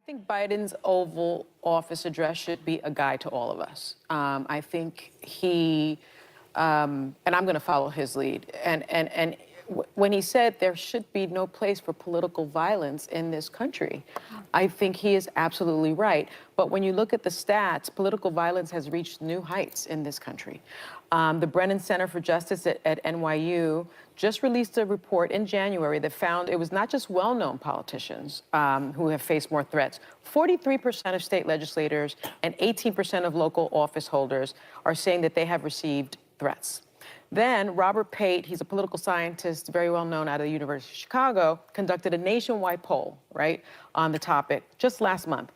think Biden's Oval Office address should be a guide to all of us. I think he, and I'm going to follow his lead. And when he said there should be no place for political violence in this country, I think he is absolutely right. But when you look at the stats, political violence has reached new heights in this country. The Brennan Center for Justice at NYU just released a report in January that found it was not just well-known politicians who have faced more threats. 43% of state legislators and 18% of local office holders are saying that they have received threats. Then Robert Pate, he's a political scientist, very well known out of the University of Chicago, conducted a nationwide poll, right, on the topic just last month.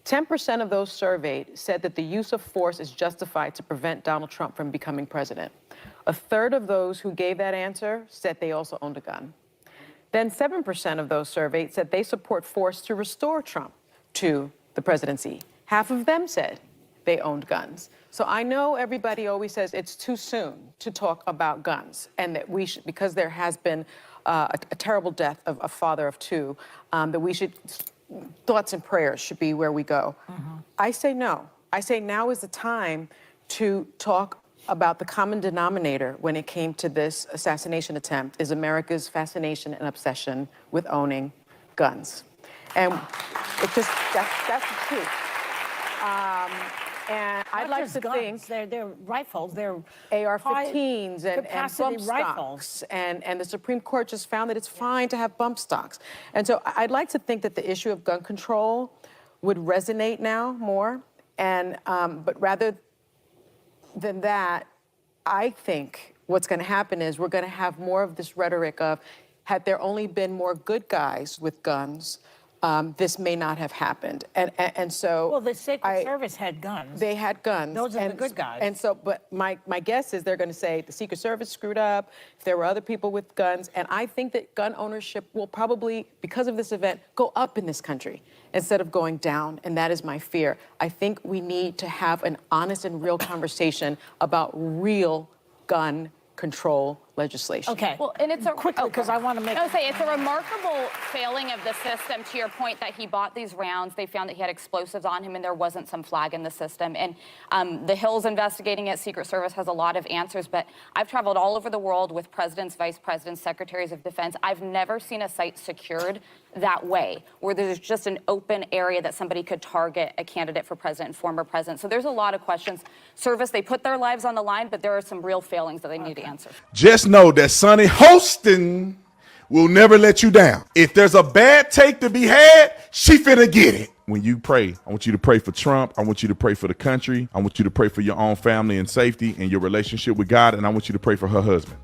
10% of those surveyed said that the use of force is justified to prevent Donald Trump from becoming president. A third of those who gave that answer said they also owned a gun. Then 7% of those surveyed said they support force to restore Trump to the presidency. Half of them said they owned guns. So I know everybody always says it's too soon to talk about guns, and that we should, because there has been a terrible death of a father of two, that we should, thoughts and prayers should be where we go. I say no. I say now is the time to talk about the common denominator when it came to this assassination attempt is America's fascination and obsession with owning guns. And it just, that's the truth. And I'd like to think they're rifles, they're AR-15s and bump rifles. stocks, and the Supreme Court just found that it's fine to have bump stocks. And so I'd like to think that the issue of gun control would resonate now more. And but rather than that, I think what's going to happen is we're going to have more of this rhetoric of, had there only been more good guys with guns, this may not have happened. And so, well, the Secret Service had guns. They had guns. Those are the good guys. And so, but my guess is they're going to say the Secret Service screwed up, if there were other people with guns. And I think that gun ownership will probably, because of this event, go up in this country instead of going down. And that is my fear. I think we need to have an honest and real conversation about real gun control legislation. Okay. Well, and it's a quickly, because I want to make. I would say it's a remarkable failing of the system. To your point, that he bought these rounds, they found that he had explosives on him, and there wasn't some flag in the system. And the Hill's investigating it. Secret Service has a lot of answers, but I've traveled all over the world with presidents, vice presidents, secretaries of defense. I've never seen a site secured that way, where there's just an open area that somebody could target a candidate for president and former president. So there's a lot of questions. Service, they put their lives on the line, but there are some real failings that they need to answer. Just know that Sonny Hostin will never let you down. If there's a bad take to be had, she finna get it. When you pray, I want you to pray for Trump. I want you to pray for the country. I want you to pray for your own family and safety and your relationship with God. And I want you to pray for her husband.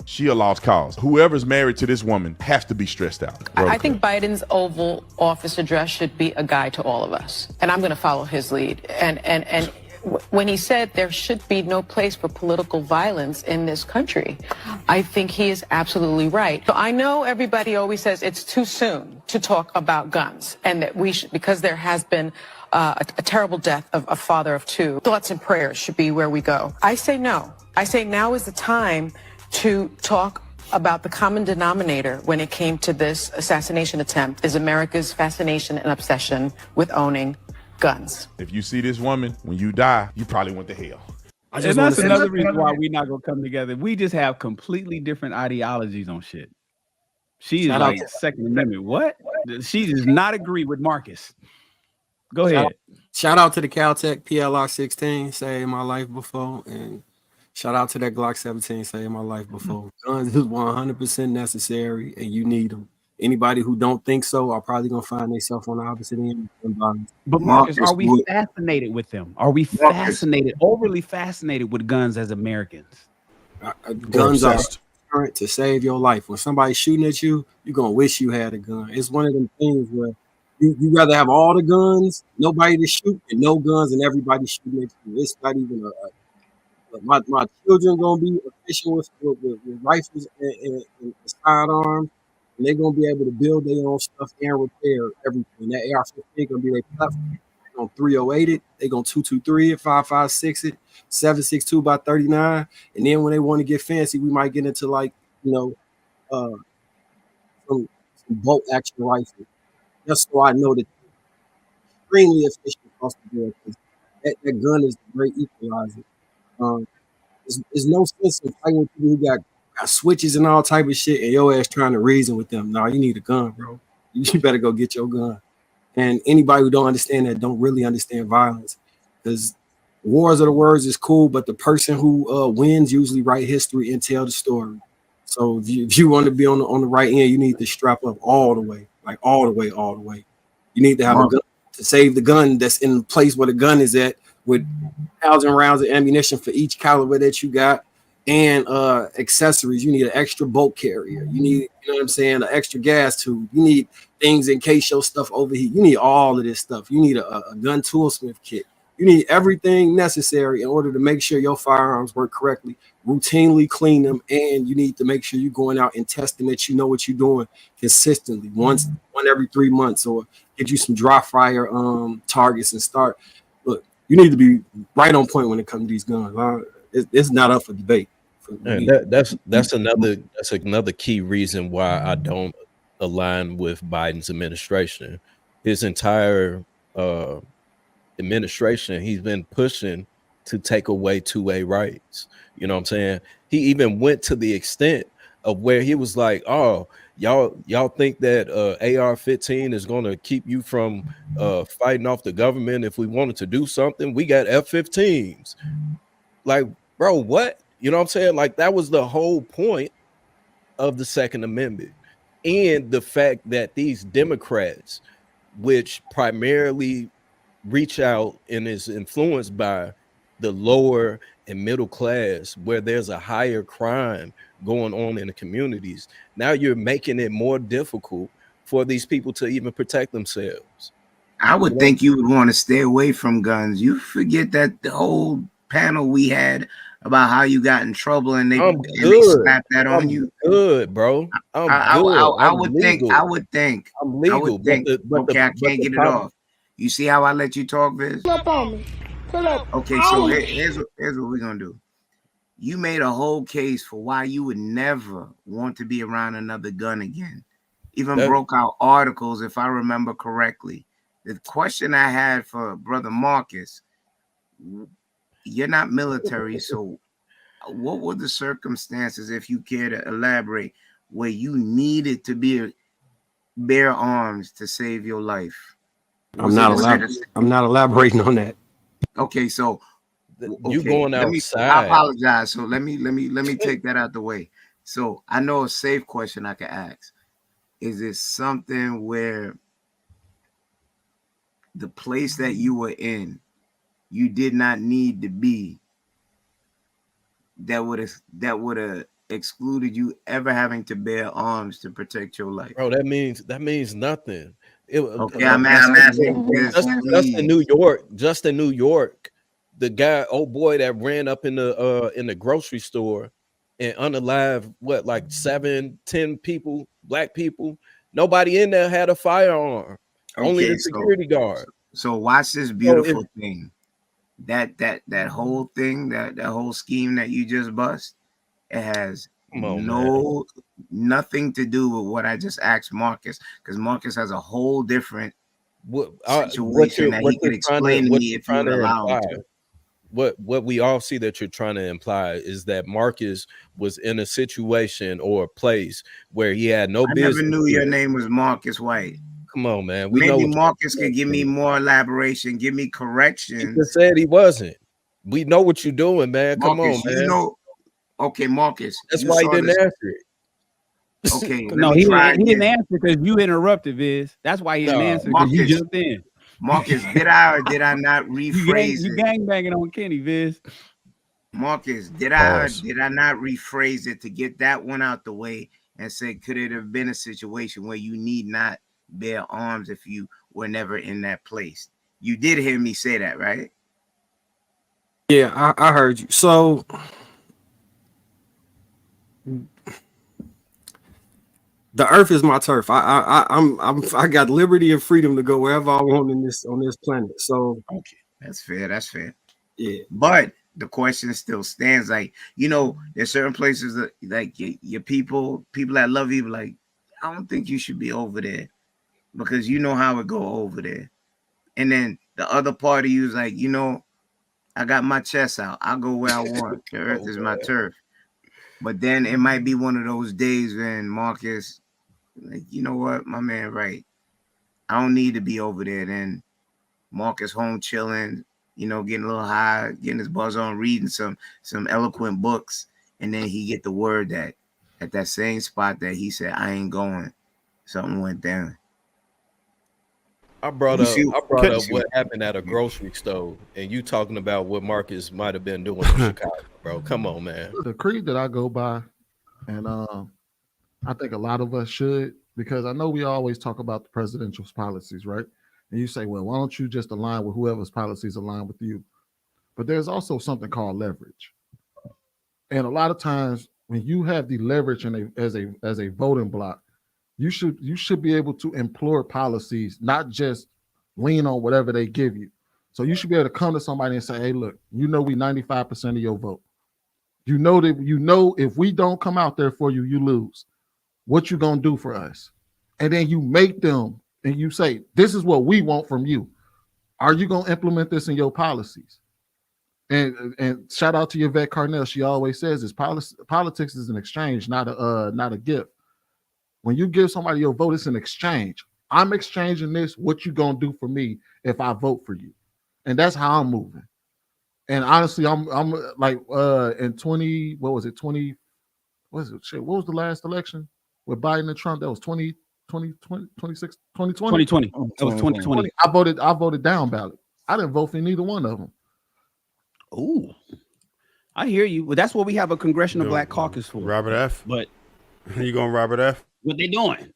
She a lost cause. Whoever's married to this woman has to be stressed out. I think Biden's Oval Office address should be a guide to all of us. And I'm going to follow his lead. And when he said there should be no place for political violence in this country, I think he is absolutely right. So I know everybody always says it's too soon to talk about guns, and that we should, because there has been a terrible death of a father of two, thoughts and prayers should be where we go. I say no. I say now is the time to talk about the common denominator when it came to this assassination attempt is America's fascination and obsession with owning guns. If you see this woman, when you die, you probably went to hell. And that's another reason why we're not going to come together. We just have completely different ideologies on shit. She is like Second Amendment. What? She does not agree with Marcus. Go ahead. Shout out to the Caltech PLR 16, saved my life before. And shout out to that Glock 17, saved my life before. Guns is 100% necessary, and you need them. Anybody who don't think so are probably gonna find themselves on the opposite end. But Marcus, are we fascinated with them? Are we fascinated, overly fascinated with guns as Americans? Guns are current to save your life. When somebody's shooting at you, you're gonna wish you had a gun. It's one of them things where you rather have all the guns, nobody to shoot, and no guns, and everybody shooting at you. It's not even my children gonna be efficient with rifles and sidearms. And they're gonna be able to build their own stuff and repair everything. That AR-15 gonna be their platform. They're gonna 308 it, they're gonna 223 it, 556 it, 762 by 39. And then when they want to get fancy, we might get into like, some bolt action rifle. Just so I know that extremely efficient across the board. That gun is the great equalizer. Um, there's no sense in fighting with people who got switches and all type of shit, and your ass trying to reason with them. No, you need a gun, bro. You better go get your gun. And anybody who don't understand that don't really understand violence, because wars of the words is cool, but the person who wins usually write history and tell the story. So if you want to be on the right end, you need to strap up all the way, like all the way, all the way. You need to have a gun to save the gun that's in the place where the gun is at, with 1,000 rounds of ammunition for each caliber that you got, and accessories. You need an extra bolt carrier. You need, you know what I'm saying, an extra gas tube. You need things in case your stuff overheat. You need all of this stuff. You need a gun toolsmith kit. You need everything necessary in order to make sure your firearms work correctly. Routinely clean them, and you need to make sure you're going out and testing that you know what you're doing consistently, one every 3 months, or get you some dry fire targets and start. Look, you need to be right on point when it comes to these guns. It's not up for debate. And that's another key reason why I don't align with Biden's administration. His entire administration, he's been pushing to take away 2A rights. You know what I'm saying? He even went to the extent of where he was like, "Oh, y'all think that AR-15 is going to keep you from fighting off the government if we wanted to do something? We got F-15s." Like, bro, what? You know what I'm saying? Like, that was the whole point of the Second Amendment. And the fact that these Democrats, which primarily reach out and is influenced by the lower and middle class, where there's a higher crime going on in the communities, now you're making it more difficult for these people to even protect themselves. I would think you would want to stay away from guns. You forget that the whole panel we had about how you got in trouble and they slapped that on you. Good, bro. I would think. I'm legal. Okay, I can't get it off. You see how I let you talk, Viz? Pull up on me. Pull up. Okay, so here's what we're gonna do. You made a whole case for why you would never want to be around another gun again. Even broke out articles, if I remember correctly. The question I had for Brother Marcus, you're not military, so what were the circumstances, if you care to elaborate, where you needed to bear arms to save your life? I'm not elaborating on that. Okay, so you going outside. I apologize. So let me take that out the way. So I know a safe question I can ask. Is it something where the place that you were in, you did not need to be, that would have excluded you ever having to bear arms to protect your life? Bro, that means nothing. Okay, I'm asking. Just in New York, the guy, old boy that ran up in the grocery store and unalived like 7-10 people, black people. Nobody in there had a firearm. Okay, only the security guard. So watch this beautiful thing. That whole thing, that whole scheme that you just bust, it has nothing to do with what I just asked Marcus, because Marcus has a whole different situation that he could explain to me if you would allow him to. What we all see that you're trying to imply is that Marcus was in a situation or a place where he had no business. I never knew your name was Marcus White. Come on, man. Maybe Marcus could give me more elaboration, give me corrections. He just said he wasn't. We know what you're doing, man. Come Marcus, on, man. Okay, Marcus. That's why he didn't answer it. Okay, no, he didn't answer because you interrupted, Viz. That's why he didn't answer, because you jumped in. Marcus, did I or did I not rephrase it? You gangbanging on Kenny, Viz. Marcus, did I or did I not rephrase it to get that one out the way and say, could it have been a situation where you need not bear arms if you were never in that place? You did hear me say that, right? Yeah, I heard you. So the earth is my turf. I got liberty and freedom to go wherever I want on this planet. So okay, that's fair. That's fair. Yeah, but the question still stands. Like, you know, there's certain places that, like, your people that love you, like, I don't think you should be over there, because you know how it go over there. And then the other party was like, you know, I got my chest out. I'll go where I want. The earth is my turf. But then it might be one of those days when Marcus, like, you know what, my man, right? I don't need to be over there. Then Marcus home chilling, you know, getting a little high, getting his buzz on, reading some eloquent books, and then he get the word that at that same spot that he said, I ain't going, something went down. I brought up what happened at a grocery store, and you talking about what Marcus might have been doing in Chicago, bro. Come on, man. The creed that I go by, and I think a lot of us should, because I know we always talk about the presidential policies, right? And you say, well, why don't you just align with whoever's policies align with you? But there's also something called leverage. And a lot of times when you have the leverage as a voting block, you should be able to implore policies, not just lean on whatever they give you. So you should be able to come to somebody and say, hey, look, you know we 95% of your vote. You know if we don't come out there for you, you lose. What you gonna do for us? And then you make them and you say, this is what we want from you. Are you gonna implement this in your policies? And shout out to Yvette Carnell. She always says this: politics is an exchange, not a gift. When you give somebody your vote, it's an exchange. I'm exchanging this. What you gonna do for me if I vote for you? And that's how I'm moving. And honestly, I'm like in 20, what was it? 20, what was it? Shit, what was the last election with Biden and Trump? That was 2020. That was 2020. I voted down ballot. I didn't vote for neither one of them. Ooh, I hear you. Well, that's what we have a congressional black caucus for. Robert F. But you going Robert F? What they doing?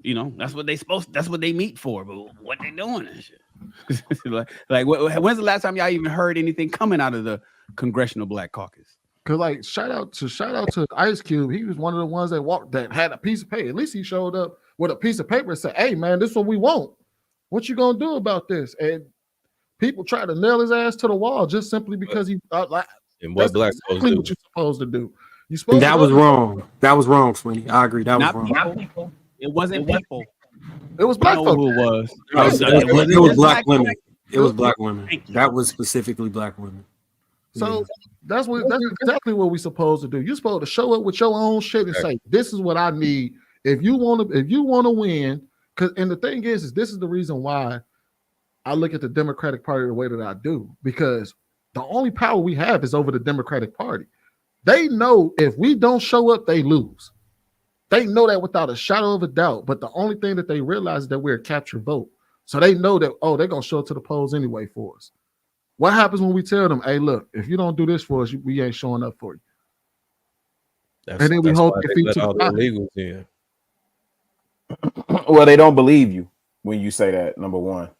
You know, that's what that's what they meet for. But what they doing and shit. When's the last time y'all even heard anything coming out of the congressional black caucus? Cause like shout out to Ice Cube. He was one of the ones that had a piece of paper. At least he showed up with a piece of paper and said, hey man, this is what we want. What you gonna do about this? And people try to nail his ass to the wall just simply because he and what black exactly what you're supposed to do. You supposed that was wrong. That was wrong, Sweeney. I agree. That was wrong. People. It wasn't people. It was black folks. Who it was. It was black women. It was black women. That was specifically black women. So that's exactly what we're supposed to do. You're supposed to show up with your own shit and say, this is what I need. If you want to win, and the thing is this is the reason why I look at the Democratic Party the way that I do, because the only power we have is over the Democratic Party. They know if we don't show up, they lose. They know that without a shadow of a doubt. But the only thing that they realize is that we're a captured vote. So they know that, they're going to show up to the polls anyway for us. What happens when we tell them, hey, look, if you don't do this for us, we ain't showing up for you. And then we hold their feet to the illegals in. Well, they don't believe you when you say that, number one.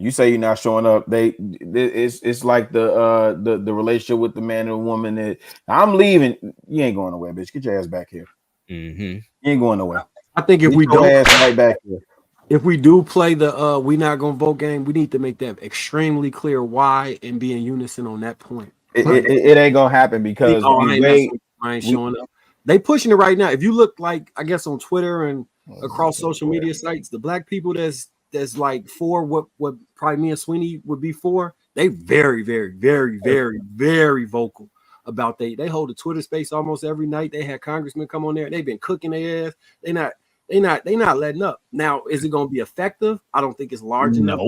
You say you're not showing up. It's like the relationship with the man and the woman that I'm leaving. You ain't going nowhere, bitch. Get your ass back here. Mm-hmm. You ain't going nowhere. I think if Get we your don't ass right back here. If we do play the we not gonna vote game, we need to make that extremely clear why and be in unison on that point. It ain't gonna happen because I ain't showing up. They pushing it right now. If you look like I guess on Twitter and across social media sites, the black people that's like for what probably me and Sweeney would be for, they very, very, very, very, very vocal about they hold a Twitter space almost every night. They had congressmen come on there. They've been cooking their ass. They not letting up. Now, is it going to be effective? I don't think it's large enough.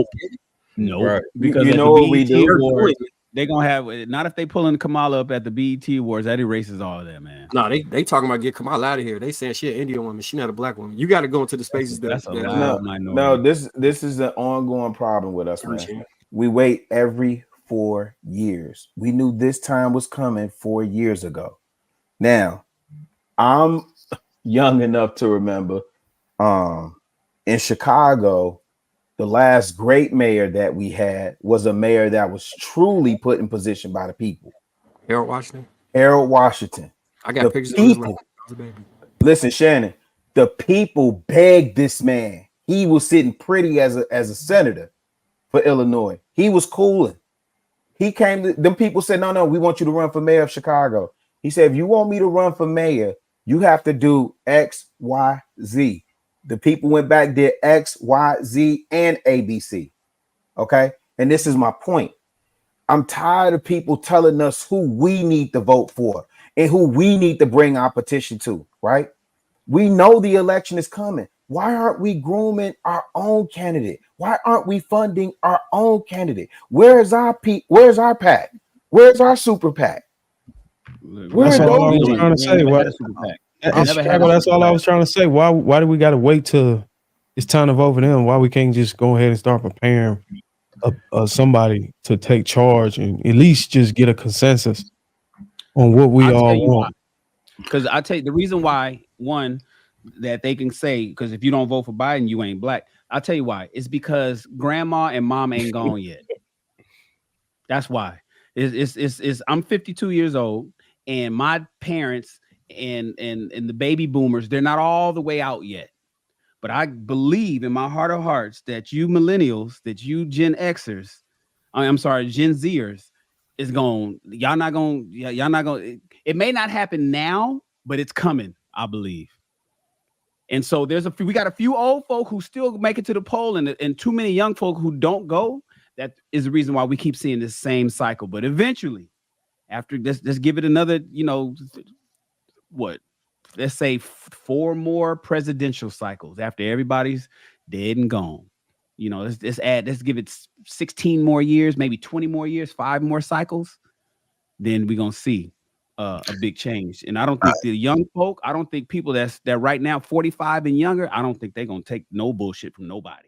No, right. Because you know what we do. Awards, they're gonna have not if they pulling Kamala up at the BET Awards. That erases all of that, man. No, they talking about get Kamala out of here. They saying she an Indian woman. She not a black woman. You got to go into the spaces No, this is an ongoing problem with us, man. We wait every 4 years. We knew this time was coming 4 years ago. Now, I'm young enough to remember in Chicago, the last great mayor that we had was a mayor that was truly put in position by the people. Harold Washington. I got pictures of him. Listen, Shannon, the people begged this man. He was sitting pretty as a senator for Illinois. He was cooling. He came to them people said, no, we want you to run for mayor of Chicago. He said, if you want me to run for mayor, you have to do X, Y, Z. The people went back, did X, Y, Z, and ABC. Okay. And this is my point. I'm tired of people telling us who we need to vote for and who we need to bring our petition to, right? We know the election is coming. Why aren't we grooming our own candidate? Why aren't we funding our own candidate? Where's our Where's our PAC? Where's our super PAC? That's all I was trying to say. That's all I was trying to say. Why do we got to wait till it's time to vote for them? Why we can't just go ahead and start preparing somebody to take charge and at least just get a consensus on what we all want? Because I tell you the reason why, one, that they can say, because if you don't vote for Biden, you ain't black. I'll tell you why. It's because grandma and mom ain't gone yet. That's why. It's I'm 52 years old, and my parents and the baby boomers, they're not all the way out yet. But I believe in my heart of hearts that you millennials, that you Gen Xers, I'm sorry, Gen Zers, y'all not going. It may not happen now, but it's coming, I believe. And so we got a few old folk who still make it to the poll, and too many young folk who don't go. That is the reason why we keep seeing this same cycle. But eventually, after this, let's give it another, let's say 4 more presidential cycles after everybody's dead and gone. Let's give it 16 more years, maybe 20 more years, 5 more cycles. Then we're gonna see a big change. And I don't think the young folk, I don't think people that right now 45 and younger, I don't think they're gonna take no bullshit from nobody.